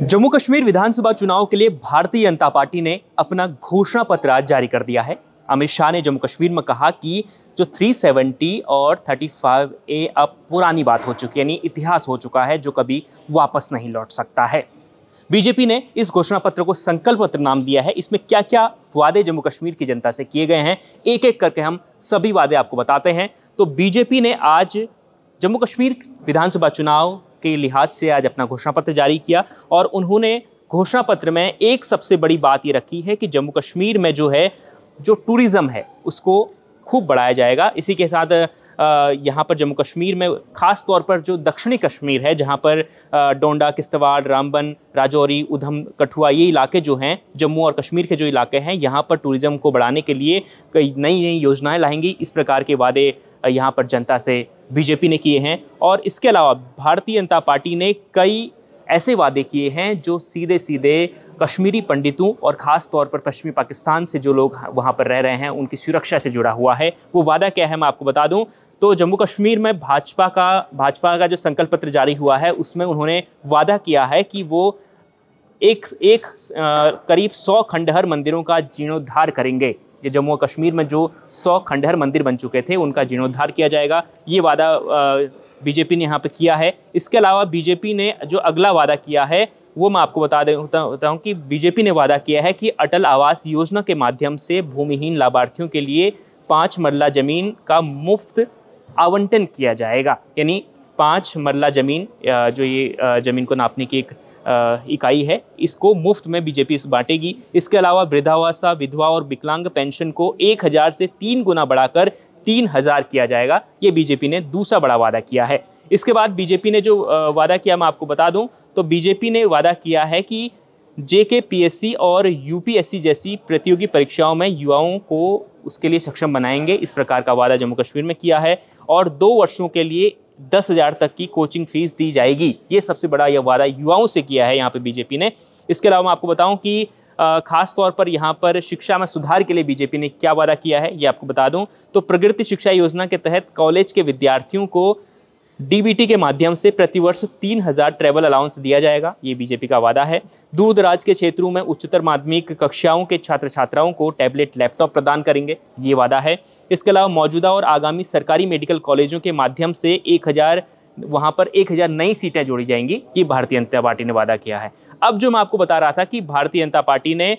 जम्मू कश्मीर विधानसभा चुनाव के लिए भारतीय जनता पार्टी ने अपना घोषणा पत्र आज जारी कर दिया है। अमित शाह ने जम्मू कश्मीर में कहा कि जो 370 और 35A अब पुरानी बात हो चुकी है, यानी इतिहास हो चुका है जो कभी वापस नहीं लौट सकता है। बीजेपी ने इस घोषणा पत्र को संकल्प पत्र नाम दिया है। इसमें क्या क्या वादे जम्मू कश्मीर की जनता से किए गए हैं, एक एक करके हम सभी वादे आपको बताते हैं। तो बीजेपी ने आज जम्मू कश्मीर विधानसभा चुनाव के लिहाज से आज अपना घोषणा पत्र जारी किया और उन्होंने घोषणा पत्र में एक सबसे बड़ी बात ये रखी है कि जम्मू कश्मीर में जो टूरिज़्म है उसको खूब बढ़ाया जाएगा। इसी के साथ यहाँ पर जम्मू कश्मीर में ख़ास तौर पर जो दक्षिणी कश्मीर है, जहाँ पर डोंडा, किश्तवाड़, रामबन, राजौरी, उधम, कठुआ, ये इलाके जो हैं जम्मू और कश्मीर के जो इलाके हैं, यहाँ पर टूरिज़्म को बढ़ाने के लिए कई नई नई योजनाएं लाएंगी। इस प्रकार के वादे यहाँ पर जनता से बीजेपी ने किए हैं। और इसके अलावा भारतीय जनता पार्टी ने कई ऐसे वादे किए हैं जो सीधे सीधे कश्मीरी पंडितों और ख़ास तौर पर पश्चिमी पाकिस्तान से जो लोग वहाँ पर रह रहे हैं उनकी सुरक्षा से जुड़ा हुआ है। वो वादा क्या है मैं आपको बता दूं। तो जम्मू कश्मीर में भाजपा का जो संकल्प पत्र जारी हुआ है उसमें उन्होंने वादा किया है कि वो करीब 100 खंडहर मंदिरों का जीर्णोद्धार करेंगे। ये जम्मू कश्मीर में जो 100 खंडहर मंदिर बन चुके थे उनका जीर्णोद्धार किया जाएगा, ये वादा बीजेपी ने यहाँ पे किया है। इसके अलावा बीजेपी ने जो अगला वादा किया है वो मैं आपको बता देता हूँ कि बीजेपी ने वादा किया है कि अटल आवास योजना के माध्यम से भूमिहीन लाभार्थियों के लिए 5 मरला ज़मीन का मुफ्त आवंटन किया जाएगा। यानी 5 मरला ज़मीन, जो ये ज़मीन को नापने की एक इकाई है, इसको मुफ्त में बीजेपी बांटेगी। इसके अलावा वृद्धावस्था, विधवा और विकलांग पेंशन को 1000 से 3 गुना बढ़ाकर 3000 किया जाएगा। ये बीजेपी ने दूसरा बड़ा वादा किया है। इसके बाद बीजेपी ने जो वादा किया मैं आपको बता दूं, तो बीजेपी ने वादा किया है कि JKPSC और UPSC जैसी प्रतियोगी परीक्षाओं में युवाओं को उसके लिए सक्षम बनाएंगे। इस प्रकार का वादा जम्मू कश्मीर में किया है। और 2 वर्षों के लिए 10,000 तक की कोचिंग फीस दी जाएगी। ये सबसे बड़ा यह वादा युवाओं से किया है यहाँ पे बीजेपी ने। इसके अलावा मैं आपको बताऊं कि खास तौर पर यहाँ पर शिक्षा में सुधार के लिए बीजेपी ने क्या वादा किया है ये आपको बता दूं। तो प्रगति शिक्षा योजना के तहत कॉलेज के विद्यार्थियों को DBT के माध्यम से प्रतिवर्ष 3000 ट्रैवल अलाउंस दिया जाएगा। ये बीजेपी का वादा है। दूर दराज के क्षेत्रों में उच्चतर माध्यमिक कक्षाओं के छात्र छात्राओं को टैबलेट, लैपटॉप प्रदान करेंगे, ये वादा है। इसके अलावा मौजूदा और आगामी सरकारी मेडिकल कॉलेजों के माध्यम से 1000 नई सीटें जोड़ी जाएंगी। ये भारतीय जनता पार्टी ने वादा किया है। अब जो मैं आपको बता रहा था कि भारतीय जनता पार्टी ने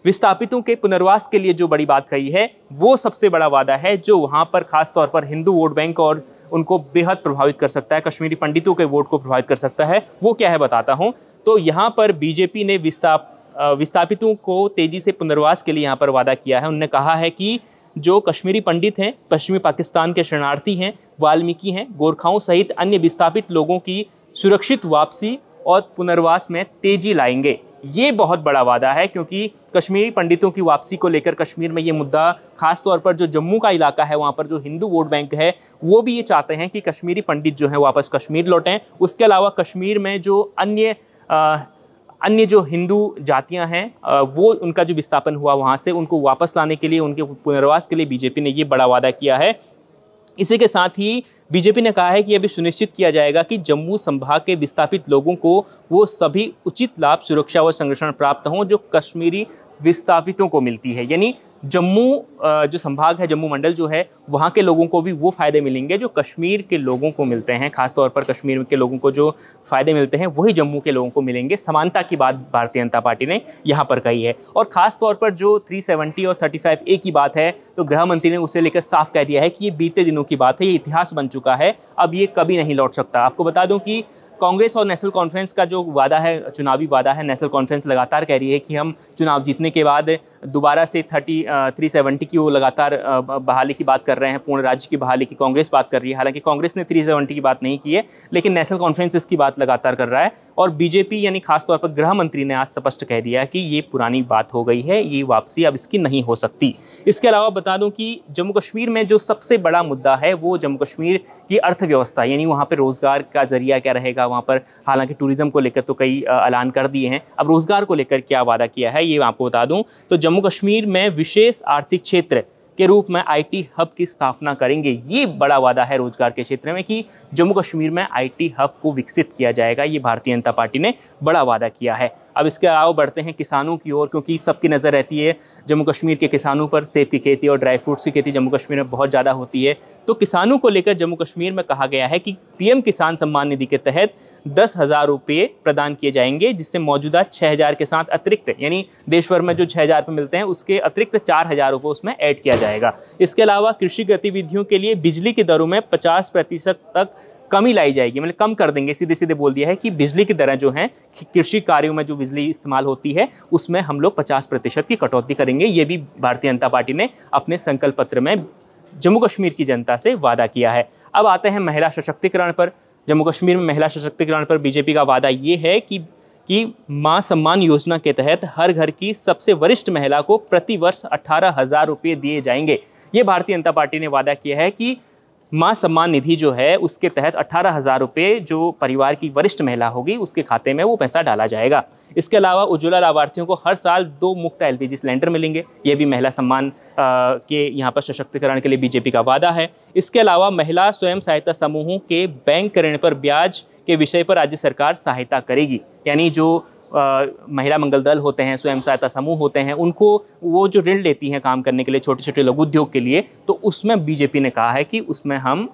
विस्थापितों के पुनर्वास के लिए जो बड़ी बात कही है वो सबसे बड़ा वादा है जो वहाँ पर खास तौर पर हिंदू वोट बैंक और उनको बेहद प्रभावित कर सकता है, कश्मीरी पंडितों के वोट को प्रभावित कर सकता है। वो क्या है बताता हूँ। तो यहाँ पर बीजेपी ने विस्थापितों को तेज़ी से पुनर्वास के लिए यहाँ पर वादा किया है। उन्होंने कहा है कि जो कश्मीरी पंडित हैं, पश्चिमी पाकिस्तान के शरणार्थी हैं, वाल्मीकि हैं, गोरखाओं सहित अन्य विस्थापित लोगों की सुरक्षित वापसी और पुनर्वास में तेजी लाएंगे। ये बहुत बड़ा वादा है क्योंकि कश्मीरी पंडितों की वापसी को लेकर कश्मीर में ये मुद्दा, खास तौर पर जो जम्मू का इलाका है वहाँ पर जो हिंदू वोट बैंक है वो भी ये चाहते हैं कि कश्मीरी पंडित जो हैं वापस कश्मीर लौटें। उसके अलावा कश्मीर में जो अन्य जो हिंदू जातियां हैं वो उनका जो विस्थापन हुआ वहाँ से उनको वापस लाने के लिए, उनके पुनर्वास के लिए बीजेपी ने ये बड़ा वादा किया है। इसी के साथ ही बीजेपी ने कहा है कि यह भी सुनिश्चित किया जाएगा कि जम्मू संभाग के विस्थापित लोगों को वो सभी उचित लाभ, सुरक्षा व संरक्षण प्राप्त हों जो कश्मीरी विस्थापितों को मिलती है। यानी जम्मू जो संभाग है, जम्मू मंडल जो है, वहाँ के लोगों को भी वो फ़ायदे मिलेंगे जो कश्मीर के लोगों को मिलते हैं। खासतौर पर कश्मीर के लोगों को जो फ़ायदे मिलते हैं वही जम्मू के लोगों को मिलेंगे। समानता की बात भारतीय जनता पार्टी ने यहाँ पर कही है। और ख़ास तौर पर जो 370 और 35A की बात है तो गृह मंत्री ने उसे लेकर साफ कह दिया है कि ये बीते दिनों की बात है, ये इतिहास बन चुका है, अब ये कभी नहीं लौट सकता। आपको बता दूं कि कांग्रेस और नेशनल कॉन्फ्रेंस का जो वादा है, चुनावी वादा है, नेशनल कॉन्फ्रेंस लगातार कह रही है कि हम चुनाव जीतने के बाद दोबारा से 370 की वो लगातार बहाली की बात कर रहे हैं, पूर्ण राज्य की बहाली की कांग्रेस बात कर रही है। हालांकि कांग्रेस ने 370 की बात नहीं की है, लेकिन नेशनल कॉन्फ्रेंस इसकी बात लगातार कर रहा है। और बीजेपी यानी खासतौर पर गृह मंत्री ने आज स्पष्ट कह दिया है कि ये पुरानी बात हो गई है, ये वापसी अब इसकी नहीं हो सकती। इसके अलावा बता दूं कि जम्मू कश्मीर में जो सबसे बड़ा मुद्दा है वो जम्मू कश्मीर की अर्थव्यवस्था, यानी वहाँ पर रोज़गार का जरिया क्या रहेगा वहाँ पर। हालांकि टूरिज्म को लेकर तो कई ऐलान कर दिए हैं, अब रोजगार को लेकर क्या वादा किया है ये मैं आपको बता दूं। तो जम्मू कश्मीर में विशेष आर्थिक क्षेत्र के रूप में आईटी हब की स्थापना करेंगे। ये बड़ा वादा है रोजगार के क्षेत्र में कि जम्मू कश्मीर में आईटी हब को विकसित किया जाएगा। ये भारतीय जनता पार्टी ने बड़ा वादा किया है। अब इसके अलावा बढ़ते हैं किसानों की ओर, क्योंकि सबकी नज़र रहती है जम्मू कश्मीर के किसानों पर। सेब की खेती और ड्राई फ्रूट्स की खेती जम्मू कश्मीर में बहुत ज़्यादा होती है। तो किसानों को लेकर जम्मू कश्मीर में कहा गया है कि पीएम किसान सम्मान निधि के तहत 10,000 रुपये प्रदान किए जाएंगे, जिससे मौजूदा 6,000 के साथ अतिरिक्त, यानी देश भर में जो 6,000 रुपये मिलते हैं उसके अतिरिक्त 4,000 रुपये उसमें ऐड किया जाएगा। इसके अलावा कृषि गतिविधियों के लिए बिजली की दरों में 50% तक कमी लाई जाएगी, मतलब कम कर देंगे। सीधे सीधे बोल दिया है कि बिजली की दरें जो हैं, कृषि कार्यों में जो बिजली इस्तेमाल होती है उसमें हम लोग 50% की कटौती करेंगे। ये भी भारतीय जनता पार्टी ने अपने संकल्प पत्र में जम्मू कश्मीर की जनता से वादा किया है। अब आते हैं महिला सशक्तिकरण पर। जम्मू कश्मीर में महिला सशक्तिकरण पर बीजेपी का वादा ये है कि माँ सम्मान योजना के तहत हर घर की सबसे वरिष्ठ महिला को प्रति वर्ष 18,000 रुपये दिए जाएंगे। ये भारतीय जनता पार्टी ने वादा किया है कि माँ सम्मान निधि जो है उसके तहत 18,000 रुपये जो परिवार की वरिष्ठ महिला होगी उसके खाते में वो पैसा डाला जाएगा। इसके अलावा उज्ज्वला लाभार्थियों को हर साल 2 मुफ्त एलपीजी सिलेंडर मिलेंगे। ये भी महिला सम्मान के यहाँ पर सशक्तिकरण के लिए बीजेपी का वादा है। इसके अलावा महिला स्वयं सहायता समूहों के बैंक ऋण पर ब्याज के विषय पर राज्य सरकार सहायता करेगी। यानी जो महिला मंगल दल होते हैं, स्वयं सहायता समूह होते हैं, उनको वो जो ऋण लेती हैं काम करने के लिए, छोटे छोटे लघु उद्योग के लिए, तो उसमें बीजेपी ने कहा है कि उसमें हम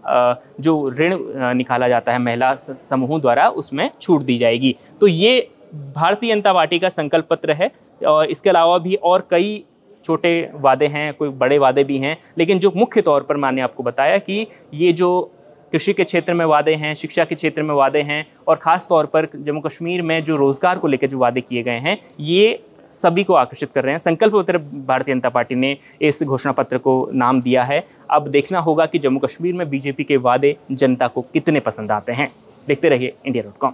जो ऋण निकाला जाता है महिला समूहों द्वारा उसमें छूट दी जाएगी। तो ये भारतीय जनता पार्टी का संकल्प पत्र है। और इसके अलावा भी और कई छोटे वादे हैं, कोई बड़े वादे भी हैं, लेकिन जो मुख्य तौर पर मैंने आपको बताया कि ये जो कृषि के क्षेत्र में वादे हैं, शिक्षा के क्षेत्र में वादे हैं, और ख़ास तौर पर जम्मू कश्मीर में जो रोज़गार को लेकर जो वादे किए गए हैं, ये सभी को आकर्षित कर रहे हैं। संकल्प पत्र भारतीय जनता पार्टी ने इस घोषणा पत्र को नाम दिया है। अब देखना होगा कि जम्मू कश्मीर में बीजेपी के वादे जनता को कितने पसंद आते हैं। देखते रहिए India.com।